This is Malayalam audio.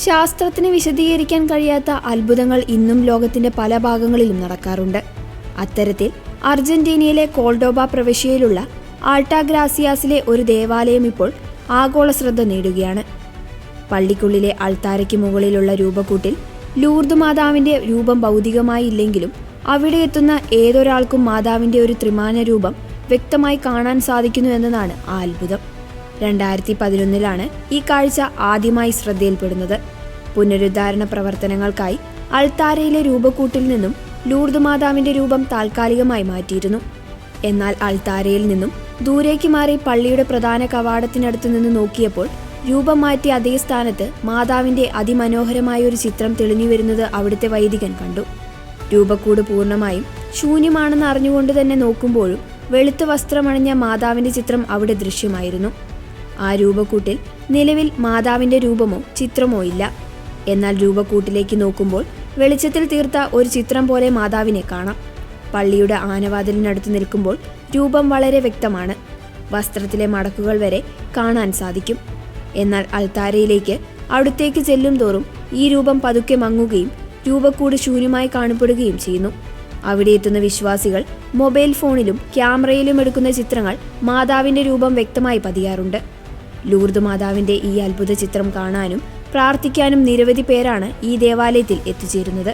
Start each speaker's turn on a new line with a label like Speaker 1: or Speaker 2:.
Speaker 1: ശാസ്ത്രത്തിന് വിശദീകരിക്കാൻ കഴിയാത്ത അത്ഭുതങ്ങൾ ഇന്നും ലോകത്തിന്റെ പല ഭാഗങ്ങളിലും നടക്കാറുണ്ട്. അത്തരത്തിൽ അർജന്റീനയിലെ കോൾഡോബ പ്രവിശ്യയിലുള്ള ആൾട്ടാഗ്രാസിയാസിലെ ഒരു ദേവാലയം ഇപ്പോൾ ആഗോള ശ്രദ്ധ നേടുകയാണ്. പള്ളിക്കുള്ളിലെ അൾത്താരയ്ക്ക് മുകളിലുള്ള രൂപക്കൂട്ടിൽ ലൂർദ് മാതാവിന്റെ രൂപം ഭൗതികമായി ഇല്ലെങ്കിലും അവിടെ എത്തുന്ന ഏതൊരാൾക്കും മാതാവിന്റെ ഒരു ത്രിമാന രൂപം വ്യക്തമായി കാണാൻ സാധിക്കുന്നു എന്നതാണ് ആ അത്ഭുതം. 2011 ഈ കാഴ്ച ആദ്യമായി ശ്രദ്ധയിൽപ്പെടുന്നത്. പുനരുദ്ധാരണ പ്രവർത്തനങ്ങൾക്കായി അൾത്താരയിലെ രൂപക്കൂട്ടിൽ നിന്നും ലൂർദ് മാതാവിന്റെ രൂപം താൽക്കാലികമായി മാറ്റിയിരുന്നു. എന്നാൽ അൾത്താരയിൽ നിന്നും ദൂരേക്ക് മാറി പള്ളിയുടെ പ്രധാന കവാടത്തിനടുത്ത് നിന്ന് നോക്കിയപ്പോൾ രൂപം മാറ്റിയ അതേ സ്ഥാനത്ത് മാതാവിന്റെ അതിമനോഹരമായ ഒരു ചിത്രം തെളിഞ്ഞു വരുന്നത് അവിടുത്തെ വൈദികൻ കണ്ടു. രൂപക്കൂട് പൂർണ്ണമായും ശൂന്യമാണെന്ന് അറിഞ്ഞുകൊണ്ട് തന്നെ നോക്കുമ്പോഴും വെളുത്ത വസ്ത്രമണിഞ്ഞ മാതാവിന്റെ ചിത്രം അവിടെ ദൃശ്യമായിരുന്നു. ആ രൂപക്കൂട്ടിൽ നിലവിൽ മാതാവിന്റെ രൂപമോ ചിത്രമോ ഇല്ല. എന്നാൽ രൂപക്കൂട്ടിലേക്ക് നോക്കുമ്പോൾ വെളിച്ചത്തിൽ തീർത്ത ഒരു ചിത്രം പോലെ മാതാവിനെ കാണാം. പള്ളിയുടെ ആനവാതിലിനടുത്ത് നിൽക്കുമ്പോൾ രൂപം വളരെ വ്യക്തമാണ്. വസ്ത്രത്തിലെ മടക്കുകൾ വരെ കാണാൻ സാധിക്കും. എന്നാൽ അൾത്താരയിലേക്ക് അടുത്തേക്ക് ചെല്ലും തോറും ഈ രൂപം പതുക്കെ മങ്ങുകയും രൂപക്കൂട് ശൂന്യമായി കാണപ്പെടുകയും ചെയ്യുന്നു. അവിടെ എത്തുന്ന വിശ്വാസികൾ മൊബൈൽ ഫോണിലും ക്യാമറയിലും എടുക്കുന്ന ചിത്രങ്ങൾ മാതാവിന്റെ രൂപം വ്യക്തമായി പതിയാറുണ്ട്. ലൂർദ് മാതാവിന്റെ ഈ അത്ഭുത ചിത്രം കാണാനും പ്രാർത്ഥിക്കാനും നിരവധി പേരാണ് ഈ ദേവാലയത്തിൽ എത്തിച്ചേരുന്നത്.